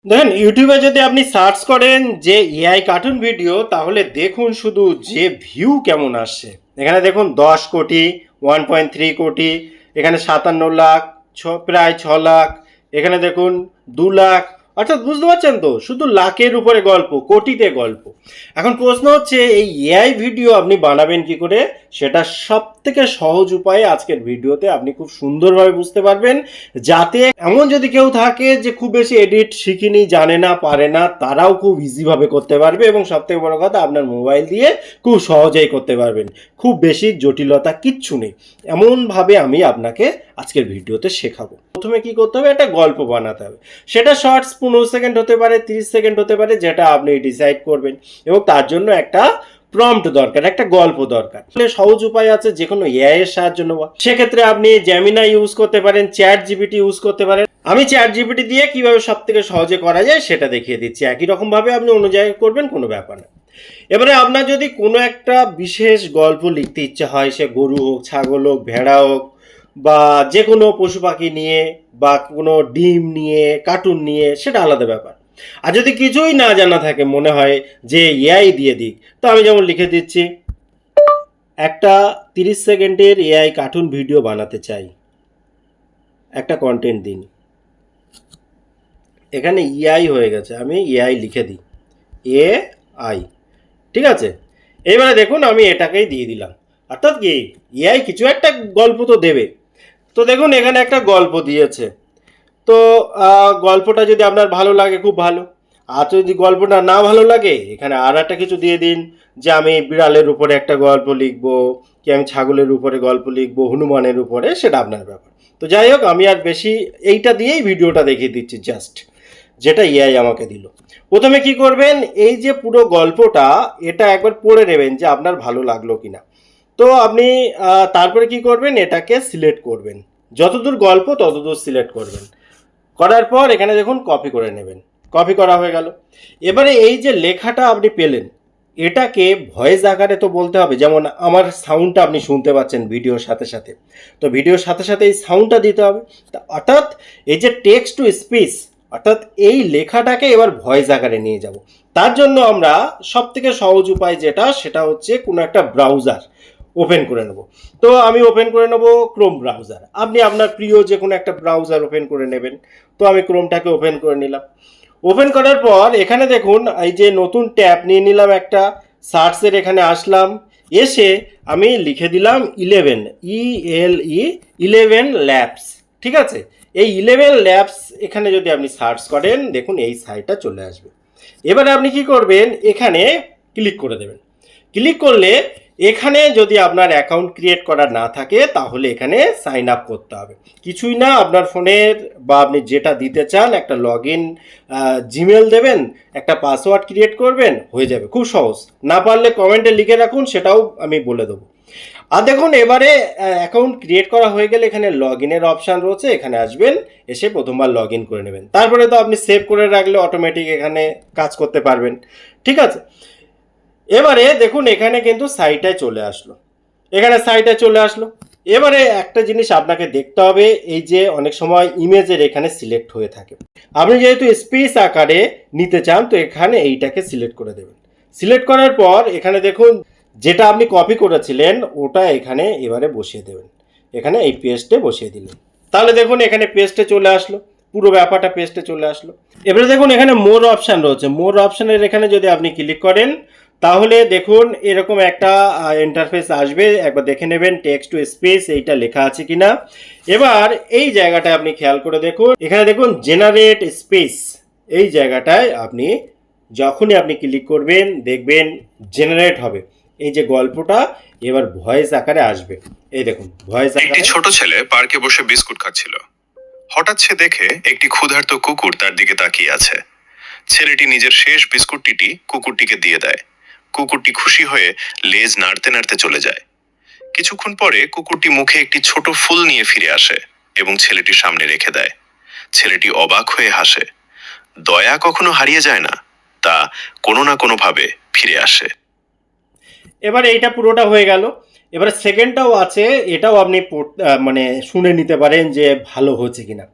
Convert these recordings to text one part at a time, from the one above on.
দেখেন ইউটিউবে যদি আপনি সার্চ করেন যে এআই কার্টুন ভিডিও তাহলে দেখুন শুধু যে ভিউ কেমন আসছে। এখানে দেখুন 10 কোটি, 1.3 কোটি, এখানে 57 লাখ, প্রায় 6 লাখ, এখানে দেখুন 2 লাখ। অর্থাৎ বুঝতে পারছেন তো, শুধু লাখের উপরে গল্প, কোটিতে গল্প। এখন প্রশ্ন হচ্ছে এই এআই ভিডিও আপনি বানাবেন কি করে, সেটা সব থেকে সহজ উপায়ে আজকের ভিডিওতে আপনি খুব সুন্দরভাবে বুঝতে পারবেন। যাতে এমন যদি কেউ থাকে যে খুব বেশি এডিট শিখিনি, জানে না, পারে না, তারাও খুব ইজিভাবে করতে পারবে এবং সবথেকে বড় কথা আপনার মোবাইল দিয়ে খুব সহজেই করতে পারবেন। খুব বেশি জটিলতা কিচ্ছু নেই। এমনভাবে আমি আপনাকে আজকের ভিডিওতে শেখাবো। প্রথমে কি করতে হবে, একটা গল্প বানাতে হবে। সেটা শর্টস 15 সেকেন্ড হতে পারে, 30 সেকেন্ড হতে পারে, যেটা আপনি ডিসাইড করবেন। এবং তার জন্য একটা প্রম্পট দরকার, একটা গল্প দরকার। সহজ উপায় আছে, যে কোনো এআই এর সাহায্য নেওয়া। সেক্ষেত্রে আপনি জেমিনাই ইউজ করতে পারেন, চ্যাট জিপিটি ইউজ করতে পারেন। আমি চ্যাট জিপিটি দিয়ে কিভাবে সব থেকে সহজে করা যায় সেটা দেখিয়ে দিচ্ছি। একই রকম ভাবে আপনি অন্য জায়গায় করবেন, কোনো ব্যাপার না। এবারে আপনার যদি কোনো একটা বিশেষ গল্প লিখতে ইচ্ছা হয়, সে গরু হোক, ছাগল হোক, ভেড়া হোক, বা যে কোনো পশু পাখি নিয়ে, বা কোনো ডিম নিয়ে, কার্টুন নিয়ে, সেটা আলাদা ব্যাপার। আর যদি কিছুই না জানা থাকে, মনে হয় যে এআই দিয়ে দিক, তো আমি যেমন লিখে দিচ্ছি, একটা 30 সেকেন্ডের এআই কার্টুন ভিডিও বানাতে চাই, একটা কন্টেন্ট দিন। এখানে ইআই হয়ে গেছে, আমি এআই লিখে দিই, এ আই। ঠিক আছে, এইবারে দেখুন আমি এটাকেই দিয়ে দিলাম। অর্থাৎ কি, এআই কিছু একটা গল্প তো দেবে। তো দেখুন এখানে একটা গল্প দিয়েছে। তো গল্পটা যদি আপনার ভালো লাগে, খুব ভালো। আর যদি গল্পটা না ভালো লাগে, এখানে আর একটা কিছু দিয়ে দিন, যে আমি বিড়ালের উপরে একটা গল্প লিখবো, কি আমি ছাগলের উপরে গল্প লিখবো, হনুমানের উপরে, সেটা আপনার ব্যাপার। তো যাই হোক, আমি আর বেশি এইটা দিয়েই ভিডিওটা দেখিয়ে দিচ্ছি, জাস্ট যেটা এআই আমাকে দিল। প্রথমে কি করবেন, এই যে পুরো গল্পটা, এটা একবার পড়ে নেবেন যে আপনার ভালো লাগলো কিনা। তো আপনি তারপরে কি করবেন, এটাকে সিলেক্ট করবেন, যতদূর গল্প ততদূর সিলেক্ট করবেন। করার পর এখানে দেখুন কপি করে নেবেন। কপি করা হয়ে গেল। এবারে এই যে লেখাটা আপনি পেলেন, এটাকে ভয়েস আকারে তো বলতে হবে। যেমন আমার সাউন্ডটা আপনি শুনতে পাচ্ছেন ভিডিওর সাথে সাথে, তো ভিডিওর সাথে সাথে এই সাউন্ডটা দিতে হবে। অর্থাৎ এই যে টেক্সট টু স্পিচ, অর্থাৎ এই লেখাটাকে এবার ভয়েস আকারে নিয়ে যাব। তার জন্য আমরা সব থেকে সহজ উপায় যেটা, সেটা হচ্ছে কোনো একটা ব্রাউজার ওপেন করে নেব। তো আমি ওপেন করে নেব ক্রোম ব্রাউজার। আপনি আপনার প্রিয় যে কোনো একটা ব্রাউজার ওপেন করে নেবেন। তো আমি ক্রোমটাকে ওপেন করে নিলাম। ওপেন করার পর এখানে দেখুন এই যে নতুন ট্যাব নিয়ে নিলাম একটা, সার্চের এখানে আসলাম, এসে আমি লিখে দিলাম 11, ইলেভেন ল্যাবস। ঠিক আছে, এই 11 ল্যাবস এখানে যদি আপনি সার্চ করেন, দেখুন এই সাইটটা চলে আসবে। এবারে আপনি কি করবেন, এখানে ক্লিক করে দেবেন। ক্লিক করলে এখানে যদি আপনার অ্যাকাউন্ট ক্রিয়েট করা না থাকে, তাহলে এখানে সাইন আপ করতে হবে। কিছুই না, আপনার ফোনের বা আপনি যেটা দিতে চান, একটা লগ ইন জিমেল দেবেন, একটা পাসওয়ার্ড ক্রিয়েট করবেন, হয়ে যাবে। খুব সহজ। না পারলে কমেন্টে লিখে রাখুন, সেটাও আমি বলে দেবো। আর দেখুন এবারে অ্যাকাউন্ট ক্রিয়েট করা হয়ে গেলে এখানে লগ ইনের অপশান রয়েছে, এখানে আসবেন, এসে প্রথমবার লগ ইন করে নেবেন। তারপরে তো আপনি সেভ করে রাখলে অটোমেটিক এখানে কাজ করতে পারবেন। ঠিক আছে, এবারে দেখুন এখানে কিন্তু সাইটে চলে আসলো। এখানে সাইটে চলে আসলো। এবারে একটা জিনিস আপনাকে দেখতে হবে, এই যে অনেক সময় ইমেজের এখানে সিলেক্ট হয়ে থাকে। আপনি যেহেতু স্পেস আকারে নিতে চান, তো এখানে এইটাকে সিলেক্ট করে দেবেন। সিলেক্ট করার পর এখানে দেখুন যেটা আপনি কপি করেছিলেন, ওটা এখানে এবারে বসিয়ে দেবেন। এখানে এই পেস্টে বসিয়ে দিলেন। তাহলে দেখুন এখানে পেস্টে চলে আসলো, পুরো ব্যাপারটা পেস্টে চলে আসলো। এবারে দেখুন এখানে মোর অপশান রয়েছে। মোর অপশানের এখানে যদি আপনি ক্লিক করেন, তাহলে দেখুন এরকম একটা ইন্টারফেস আসবে। একবার দেখে নেবেন টেক্সট টু স্পেস এইটা লেখা আছে কিনা। এবার এই জায়গাটায় আপনি খেয়াল করে দেখুন, এখানে দেখুন জেনারেট স্পেস, এই জায়গাটায় আপনি যখনই আপনি ক্লিক করবেন, দেখবেন জেনারেট হবে এই যে গল্পটা, এবার ভয়েস আকারে আসবে। এই দেখুন ভয়েস আকারে। একটি ছোট ছেলে পার্কে বসে বিস্কুট খাচ্ছিল। হঠাৎ সে দেখে একটি ক্ষুধার্ত কুকুর তার দিকে তাকিয়ে আছে। ছেলেটি নিজের শেষ বিস্কুটটি কুকুরটিকে দিয়ে দেয়। কুকুরটি খুশি হয়ে লেজ নাড়তে নাড়তে চলে যায়। কিছুক্ষণ পরে কুকুরটি মুখে একটি ছোট ফুল নিয়ে ফিরে আসে এবং ছেলেটির সামনে রেখে দেয়। ছেলেটি অবাক হয়ে হাসে। দয়া কখনো হারিয়ে যায় না, তা কোনো না কোনো ভাবে ফিরে আসে। এবার এইটা পুরোটা হয়ে গেল। এবার সেকেন্ডটাও আছে, এটাও আপনি মানে শুনে নিতে পারেন যে ভালো হচ্ছে কিনা।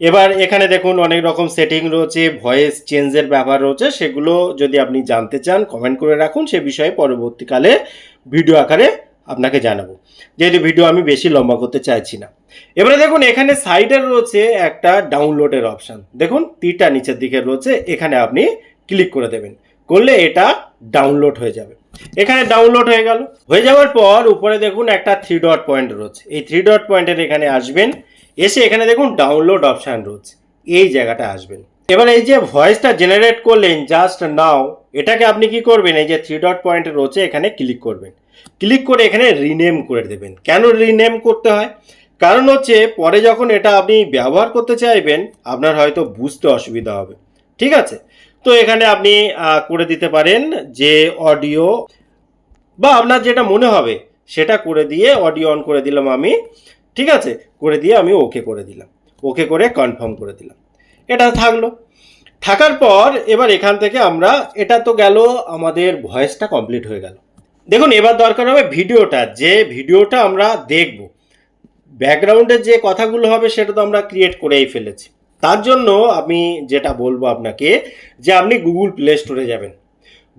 এবার এখানে দেখুন অনেক রকম সেটিং রয়েছে, ভয়েস চেঞ্জের ব্যবহার রয়েছে, সেগুলো যদি আপনি জানতে চান কমেন্ট করে রাখুন, সে বিষয়ে পরবর্তীকালে ভিডিও আকারে আপনাকে জানাবো, যেহেতু ভিডিও আমি বেশি লম্বা করতে চাইছি না। এবারে দেখুন এখানে সাইডে রয়েছে একটা ডাউনলোডের অপশান, দেখুন তীরটা নিচের দিকে রয়েছে, এখানে আপনি ক্লিক করে দেবেন, করলে এটা ডাউনলোড হয়ে যাবে। এখানে ডাউনলোড হয়ে যাওয়ার পর উপরে দেখুন একটা 3 ডট পয়েন্ট রয়েছে, এই 3 ডট পয়েন্টের এখানে আসবেন, এসে এখানে দেখুন ডাউনলোড অপশান রয়েছে, এই জায়গাটা আসবেন। এবার এই যে ভয়েসটা জেনারেট করলেন জাস্ট নাও, এটাকে আপনি কি করবেন, এই যে 3 ডট পয়েন্ট রয়েছে এখানে ক্লিক করবেন, ক্লিক করে এখানে রিনেম করে দেবেন। কেন রিনেম করতে হয়, কারণ হচ্ছে পরে যখন এটা আপনি ব্যবহার করতে চাইবেন আপনার হয়তো বুঝতে অসুবিধা হবে, ঠিক আছে। তো এখানে আপনি করে দিতে পারেন যে অডিও, বা আপনার যেটা মনে হবে সেটা করে দিয়ে অডিও অন করে দিলাম আমি, ঠিক আছে, করে দিয়ে আমি ওকে করে দিলাম, ওকে করে কনফার্ম করে দিলাম, এটা থাকলো। থাকার পর এবার এখান থেকে আমরা, এটা তো গেল আমাদের ভয়েসটা কমপ্লিট হয়ে গেল। দেখুন এবার দরকার হবে ভিডিওটা, যে ভিডিওটা আমরা দেখব, ব্যাকগ্রাউন্ডের যে কথাগুলো হবে সেটা তো আমরা ক্রিয়েট করেই ফেলেছি। তার জন্য আমি যেটা বলবো আপনাকে, যে আপনি গুগল প্লে স্টোরে যাবেন।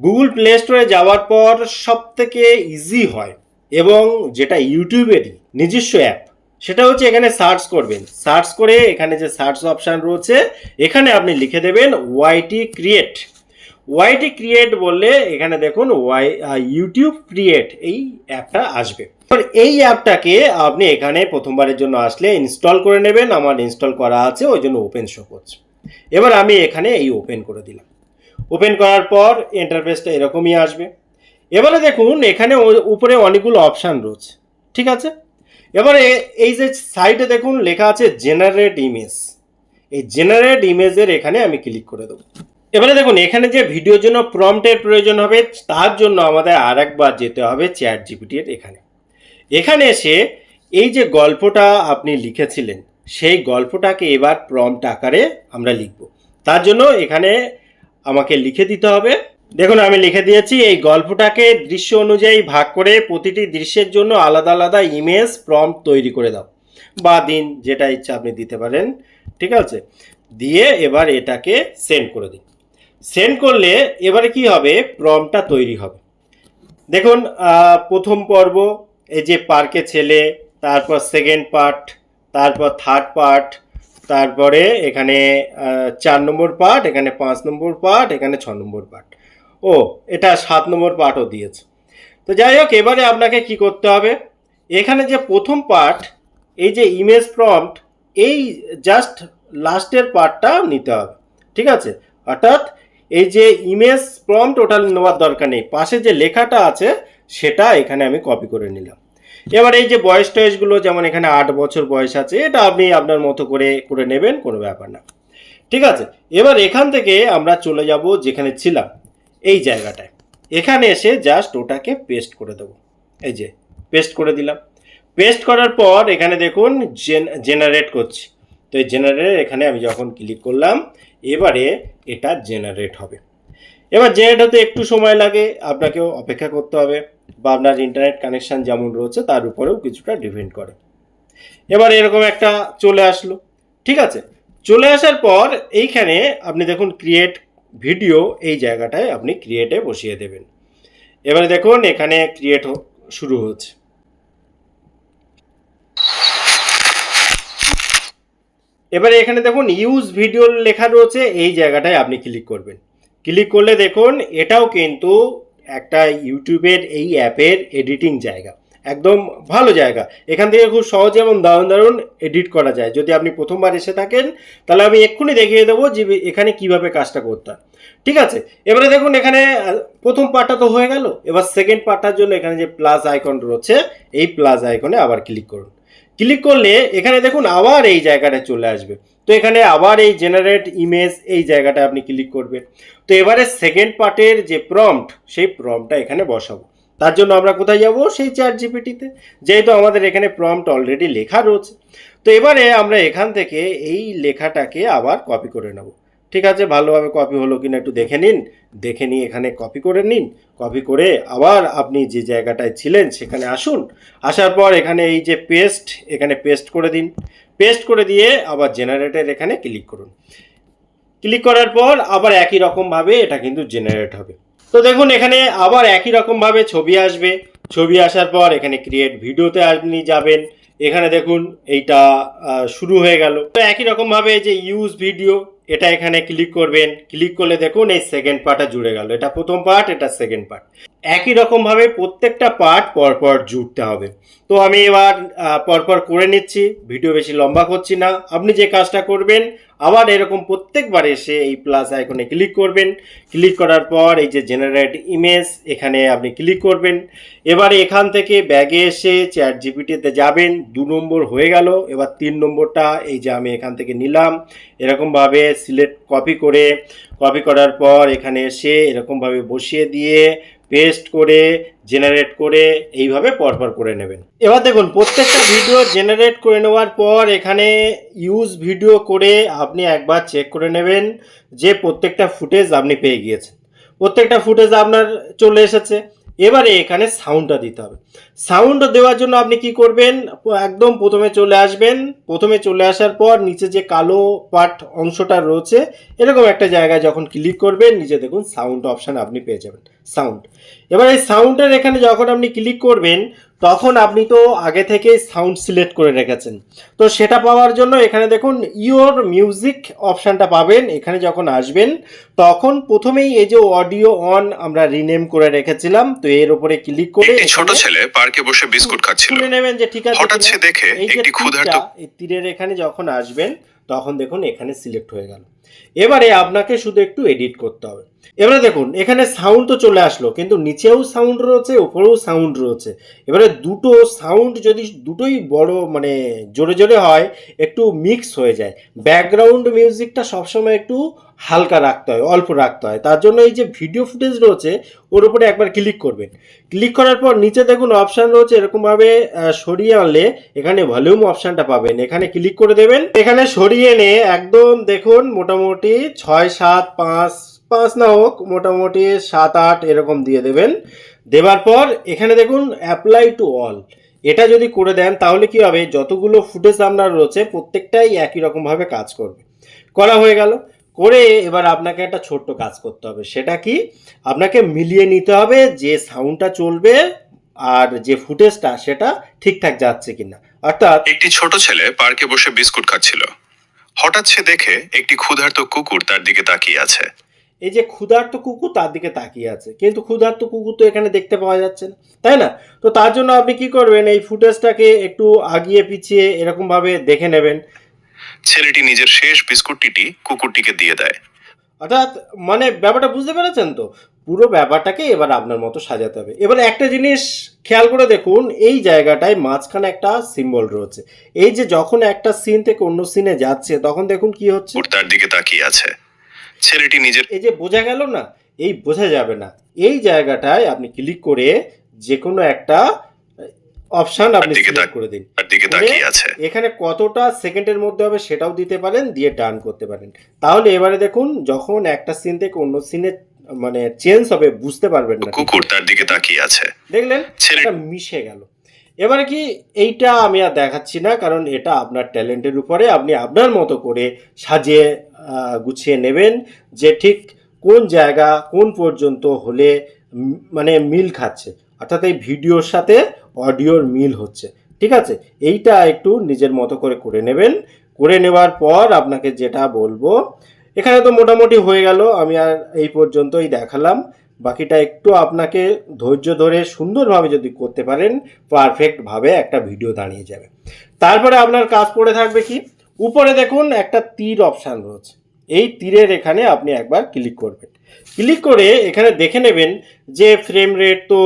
গুগল প্লে স্টোরে যাওয়ার পর সব থেকে ইজি হয় এবং যেটা ইউটিউবেরই নিজস্ব অ্যাপ, সেটা হচ্ছে এখানে সার্চ করবেন, সার্চ করে এখানে যে সার্চ অপশান রয়েছে এখানে আপনি লিখে দেবেন ওয়াইটি ক্রিয়েট। ওয়াইটি ক্রিয়েট বললে এখানে দেখুন ইউটিউব ক্রিয়েট এই অ্যাপটা আসবে। এই অ্যাপটাকে আপনি এখানে প্রথমবারের জন্য আসলে ইনস্টল করে নেবেন, আমার ইনস্টল করা আছে ওই জন্য ওপেন শো করছে। এবার আমি এখানে এই ওপেন করে দিলাম, ওপেন করার পর ইন্টারফেসটা এরকমই আসবে। এবারে দেখুন এখানে উপরে অনেকগুলো অপশান রয়েছে, ঠিক আছে। এবারে এই যে সাইডে দেখুন লেখা আছে জেনারেট ইমেজ, এই জেনারেট ইমেজের এখানে আমি ক্লিক করে দেবো। এবারে দেখুন এখানে যে ভিডিওর জন্য প্রম্পটের প্রয়োজন হবে, তার জন্য আমাদের আরেকবার যেতে হবে চ্যাট জিপিটির এখানে। এখানে এসে এই যে গল্পটা আপনি লিখেছিলেন সেই গল্পটাকে এবার প্রম্পট আকারে আমরা লিখব। তার জন্য এখানে আমাকে লিখে দিতে হবে, দেখুন আমি লিখে দিয়েছি, এই গল্পটাকে দৃশ্য অনুযায়ী ভাগ করে প্রতিটি দৃশ্যের জন্য আলাদা আলাদা ইমেজ প্রম্পট তৈরি করে দাও, বা দিন, যেটা ইচ্ছা আপনি দিতে পারেন, ঠিক আছে। দিয়ে এবার এটাকে সেন্ড করে দিন। সেন্ড করলে এবারে কি হবে, প্রম্পটটা তৈরি হবে। দেখুন প্রথম পর্ব এই যে পার্কে ছেলে, তারপর সেকেন্ড পার্ট, তারপর থার্ড পার্ট, তারপরে এখানে 4 নম্বর পার্ট, এখানে 5 নম্বর পার্ট, এখানে 6 নম্বর পার্ট, ও এটা 7 নম্বর পার্টও দিয়েছে। তো যাই হোক, এবারে আপনাকে কি করতে হবে, এখানে যে প্রথম পার্ট এই যে ইমেজ প্রম্পট, এই জাস্ট লাস্টের পার্টটা নিতে হবে, ঠিক আছে। অর্থাৎ এই যে ইমেজ প্রম্পট ওটা নেওয়ার দরকার নেই, পাশে যে লেখাটা আছে সেটা এখানে আমি কপি করে নিলাম। এবার এই যে বয়স টয়েসগুলো, যেমন এখানে 8 বছর বয়স আছে, এটা আপনি আপনার মতো করে করে নেবেন, কোনো ব্যাপার না, ঠিক আছে। এবার এখান থেকে আমরা চলে যাব যেখানে ছিলাম এই জায়গাটায়, এখানে এসে জাস্ট ওটাকে পেস্ট করে দেবো, এই যে পেস্ট করে দিলাম। পেস্ট করার পর এখানে দেখুন জেনারেট করছি, তো এই জেনারেট এখানে আমি যখন ক্লিক করলাম এবারে এটা জেনারেট হবে। এবার জেনারেট হতে একটু সময় লাগে, আপনাকেও অপেক্ষা করতে হবে, বা আপনার ইন্টারনেট কানেকশান যেমন রয়েছে তার উপরেও কিছুটা ডিপেন্ড করে। এবার এরকম একটা চলে আসলো, ঠিক আছে। চলে আসার পর এইখানে আপনি দেখুন ক্রিয়েট ভিডিও, এই জায়গাটায় আপনি ক্রিয়েটে বসিয়ে দেবেন। এবারে দেখুন এখানে ক্রিয়েট শুরু হচ্ছে। এবারে এখানে দেখুন ইউজ ভিডিও লেখা রয়েছে, এই জায়গাটায় আপনি ক্লিক করবেন। ক্লিক করলে দেখুন এটাও কিন্তু একটা ইউটিউবের এই অ্যাপের এডিটিং জায়গা, একদম ভালো জায়গা। এখান থেকে খুব সহজে এবং দারুণ দারুণ এডিট করা যায়। যদি আপনি প্রথমবার এসে থাকেন তাহলে আমি এক্ষুনি দেখিয়ে দেবো যে এখানে কিভাবে কাজটা করতে হয়, ঠিক আছে। এবারে দেখুন এখানে প্রথম পার্টটা তো হয়ে গেল, এবার সেকেন্ড পার্টটার জন্য এখানে যে প্লাস আইকন রয়েছে এই প্লাস আইকনে আবার ক্লিক করুন। ক্লিক করলে এখানে দেখুন আবার এই জায়গাটা চলে আসবে, তো এখানে আবার এই জেনারেট ইমেজ এই জায়গাটা আপনি ক্লিক করবেন। তো এবারে সেকেন্ড পার্টের যে প্রম্পট সেই প্রম্পটটা এখানে বসাবো। তার জন্য আমরা কোথায় যাব, সেই চ্যাট জিপিটিতে, যেহেতু আমাদের এখানে প্রম্পট অলরেডি লেখা রয়েছে। তো এবারে আমরা এখান থেকে এই লেখাটাকে আবার কপি করে নেব, ঠিক আছে, ভালোভাবে কপি হলো কিনা একটু দেখে নিন, দেখে নিয়ে এখানে কপি করে নিন। কপি করে আবার আপনি যে জায়গাটায় ছিলেন সেখানে আসুন। আসার পর এখানে এই যে পেস্ট, এখানে পেস্ট করে দিন। পেস্ট করে দিয়ে আবার জেনারেটের এখানে ক্লিক করুন। ক্লিক করার পর আবার একই রকমভাবে এটা কিন্তু জেনারেট হবে। তো দেখুন এখানে আবার একই রকমভাবে ছবি আসবে। ছবি আসার পর এখানে ক্রিয়েট ভিডিওতে আপনি যাবেন। এখানে দেখুন এইটা শুরু হয়ে গেল। তো একই রকমভাবে যে ইউজ ভিডিও, এটা এখানে ক্লিক করবেন। ক্লিক করলে দেখুন এই সেকেন্ড পার্টটা জুড়ে গেল। এটা প্রথম পার্ট, এটা সেকেন্ড পার্ট। একই রকমভাবে প্রত্যেকটা পার্ট পরপর জুড়তে হবে। তো আমি এবার পরপর করে নিচ্ছি, ভিডিও বেশি লম্বা করছি না। আপনি যে কাজটা করবেন, আবার এরকম প্রত্যেকবার এসে এই প্লাস আইকনে ক্লিক করবেন। ক্লিক করার পর এই যে জেনারেট ইমেজ, এখানে আপনি ক্লিক করবেন। এবারে এখান থেকে ব্যাগে এসে চ্যাট জিপিটিতে যাবেন। 2 নম্বর হয়ে গেল। এবার 3 নম্বরটা এই যে আমি এখান থেকে নিলাম। এরকমভাবে সিলেক্ট কপি করার পর এখানে এসে এরকমভাবে বসিয়ে দিয়ে পেস্ট করে জেনারেট করে এইভাবে পরপর করে নেবেন। এবার দেখুন প্রত্যেকটা ভিডিও জেনারেট করে নেওয়ার পর এখানে ইউজ ভিডিও করে আপনি একবার চেক করে নেবেন যে প্রত্যেকটা ফুটেজ আপনি পেয়ে গিয়েছেন। প্রত্যেকটা ফুটেজ আপনার চলে এসেছে। এবারে এখানে সাউন্ডটা দিতে হবে। সাউন্ড দেওয়ার জন্য আপনি কি করবেন, একদম প্রথমে চলে আসবেন। প্রথমে চলে আসার পর নিচে যে কালো পার্ট অংশটা রয়েছে, এরকম একটা জায়গায় যখন ক্লিক করবেন নিচে দেখুন সাউন্ড অপশান আপনি পেয়ে যাবেন, সাউন্ড। এবার এই সাউন্ডের এখানে যখন আপনি ক্লিক করবেন তখন আপনি তো আগে থেকেই সাউন্ড সিলেক্ট করে রেখেছেন। তো সেটা পাওয়ার জন্য এখানে দেখুন ইওর মিউজিক অপশানটা পাবেন। এখানে যখন আসবেন তখন প্রথমেই এই যে অডিও অন আমরা রিনেম করে রেখেছিলাম, তো এর উপরে ক্লিক করে একটি ছোট ছেলে পার্কে বসে বিস্কুট খাচ্ছিল। শুনে নেবেন যে ঠিক আছে। হঠাৎ সে দেখে এই যে একটি ক্ষুধার্ত এই তীরের এখানে যখন আসবেন তখন দেখুন এখানে সিলেক্ট হয়ে গেল। এবারে আপনাকে শুধু একটু এডিট করতে হবে। এবারে দেখুন এখানে সাউন্ড তো চলে আসলো, কিন্তু নিচেও সাউন্ড রয়েছে, উপরেও সাউন্ড রয়েছে। এবারে দুটো সাউন্ড যদি দুটোই বড় মানে জোরে জোরে হয়, একটু মিক্স হয়ে যায়। ব্যাকগ্রাউন্ড মিউজিকটা সবসময় একটু হালকা রাখতে হয়, অল্প রাখতে হয়। তার জন্য এই যে ভিডিও ফুটেজ রয়েছে ওর উপরে একবার ক্লিক করবেন। ক্লিক করার পর নিচে দেখুন অপশান রয়েছে, এরকমভাবে সরিয়ে আনলে এখানে ভলিউম অপশানটা পাবেন। এখানে ক্লিক করে দেবেন। এখানে সরিয়ে এনে একদম দেখুন মোটামুটি 6, 7, 5 না হোক, মোটামুটি 7, 8 এরকম দিয়ে দেবেন। দেওয়ার পর এখানে দেখুন অ্যাপ্লাই টু অল, এটা যদি করে দেন তাহলে কি হবে, যতগুলো ফুটেজ আপনার রয়েছে প্রত্যেকটাই একই রকমভাবে কাজ করবে। করা হয়ে গেল। করে এবার আপনাকে একটা ছোট্ট কাজ করতে হবে। সেটা কি, আপনাকে মিলিয়ে নিতে হবে যে সাউন্ডটা চলবে আর যে ফুটেজটা সেটা ঠিকঠাক যাচ্ছে কিনা। অর্থাৎ একটি ছোট ছেলে পার্কে বসে বিস্কুট খাচ্ছিল। হঠাৎ সে দেখে একটি ক্ষুধার্ত কুকুর তার দিকে তাকিয়ে আছে। এই যে ক্ষুধার্ত কুকুর তার দিকে তাকিয়ে আছে, কিন্তু ক্ষুধার্ত কুকুর তো এখানে দেখতে পাওয়া যাচ্ছে না, তাই না? তো তার জন্য আপনি কি করবেন, এই ফুটেজটাকে একটু আগিয়ে পিছিয়ে এরকমভাবে দেখে নেবেন। ছেলেটি নিজের শেষ বিস্কুটটি কুকুরটিকে দিয়ে দেয়। অর্থাৎ মানে ব্যাপারটা বুঝতে পেরেছেন তো? পুরো ব্যাপারটাকে এবার আপনার মতো সাজাতে হবে। এবার একটা জিনিস খেয়াল করে দেখুন, এই জায়গাটায় মাঝখানে একটা সিম্বল রয়েছে। এই যে যখন একটা সিন থেকে অন্য সিনে যাচ্ছে তখন দেখুন কি হচ্ছে, কুকুর তার দিকে তাকিয়ে আছে। ছেলেটি নিজের এই যে বোঝা গেল না, এই বোঝা যাবে না। এই জায়গাটায় আপনি ক্লিক করে যে কোনো একটা অপশন আপনি সিলেক্ট করে দিন। তার দিকে তাকিয়ে আছে। এখানে কতটা সেকেন্ডের মধ্যে হবে সেটাও দিতে পারেন, দিয়ে ডান করতে পারেন। তাহলে এবারে দেখুন যখন একটা সিন থেকে অন্য সিনে মানে চেঞ্জ হবে বুঝতে পারবেন না। কুকুর তার দিকে তাকিয়ে আছে, দেখলেন ছেলে এটা মিশে গেল। এবারে কি এইটা আমি আর দেখাচ্ছি না, কারণ এটা আপনার ট্যালেন্টের উপরে আপনি আপনার মতো করে সাজিয়ে গুছিয়ে নেবেন যে ঠিক কোন জায়গা কোন পর্যন্ত হলে মানে মিল খাচ্ছে, অর্থাৎ এই ভিডিওর সাথে অডিওর মিল হচ্ছে। ঠিক আছে, এইটা একটু নিজের মতো করে করে নেবেন। করে নেওয়ার পর আপনাকে যেটা বলবো, এখানে তো মোটামুটি হয়ে গেল, আমি আর এই পর্যন্তই দেখালাম। বাকিটা একটু আপনাকে ধৈর্য ধরে সুন্দরভাবে যদি করতে পারেন পারফেক্টভাবে একটা ভিডিও দাঁড়িয়ে যাবে। তারপরে আপনার কাজ পড়ে থাকবে কি, উপরে দেখুন একটা তীর অপশান রয়েছে। এই তীরের এখানে আপনি একবার ক্লিক করবেন। ক্লিক করে এখানে দেখে নেবেন যে ফ্রেম রেট তো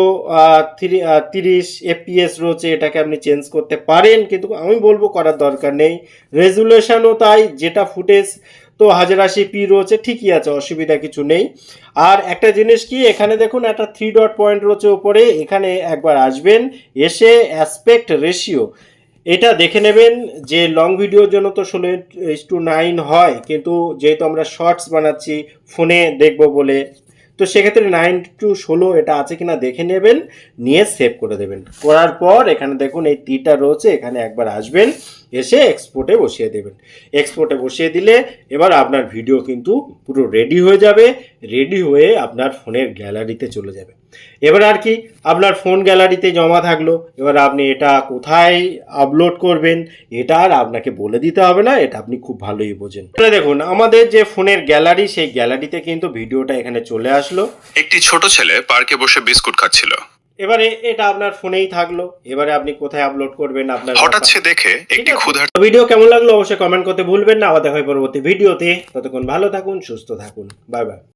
30 FPS রয়েছে, এটাকে আপনি চেঞ্জ করতে পারেন, কিন্তু আমি বলবো করার দরকার নেই। রেজুলেশনও তাই, যেটা ফুটেজ তো 1080p রয়েছে, ঠিকই আছে, অসুবিধা কিছু নেই। আর একটা জিনিস কি, এখানে দেখুন একটা 3 ডট পয়েন্ট রয়েছে উপরে, এখানে একবার আসবেন, এসে অ্যাসপেক্ট রেশিও এটা দেখে নেবেন যে লং ভিডিওর জন্য তো 16:9 হয়, কিন্তু যেহেতু আমরা শর্টস বানাচ্ছি ফোনে দেখবো বলে, তো সেক্ষেত্রে 9:16 এটা আছে কিনা দেখে নেবেন, নিয়ে সেভ করে দেবেন। করার পর এখানে দেখুন এই তীরটা রয়েছে, এখানে একবার আসবেন, এসে এক্সপোর্টে বসিয়ে দেবেন। এক্সপোর্টে বসিয়ে দিলে এবার আপনার ভিডিও কিন্তু পুরো রেডি হয়ে যাবে, রেডি হয়ে আপনার ফোনের গ্যালারিতে চলে যাবে। এবার আর কি, আপনার ফোন গ্যালারিতে জমা থাকলো, এবার আপনি এটা কোথায় আপলোড করবেন এটা আর আপনাকে বলে দিতে হবে না, এটা আপনি খুব ভালোই বোঝেন। এটা দেখুন আমাদের যে ফোনের গ্যালারি, সেই গ্যালারিতে কিন্তু ভিডিওটা এখানে চলে আসলো। একটি ছোট ছেলে পার্কে বসে বিস্কুট খাচ্ছিল। এবারে এটা আপনার ফোনেই থাকলো, এবারে আপনি কোথায় আপলোড করবেন আপনার হঠাৎ সে দেখে একটি ক্ষুধার্ত ভিডিও কেমন লাগলো অবশ্যই কমেন্ট করতে ভুলবেন না। আবার দেখা হয় পরবর্তী ভিডিওতে, ততক্ষণ ভালো থাকুন, সুস্থ থাকুন, বাই বাই।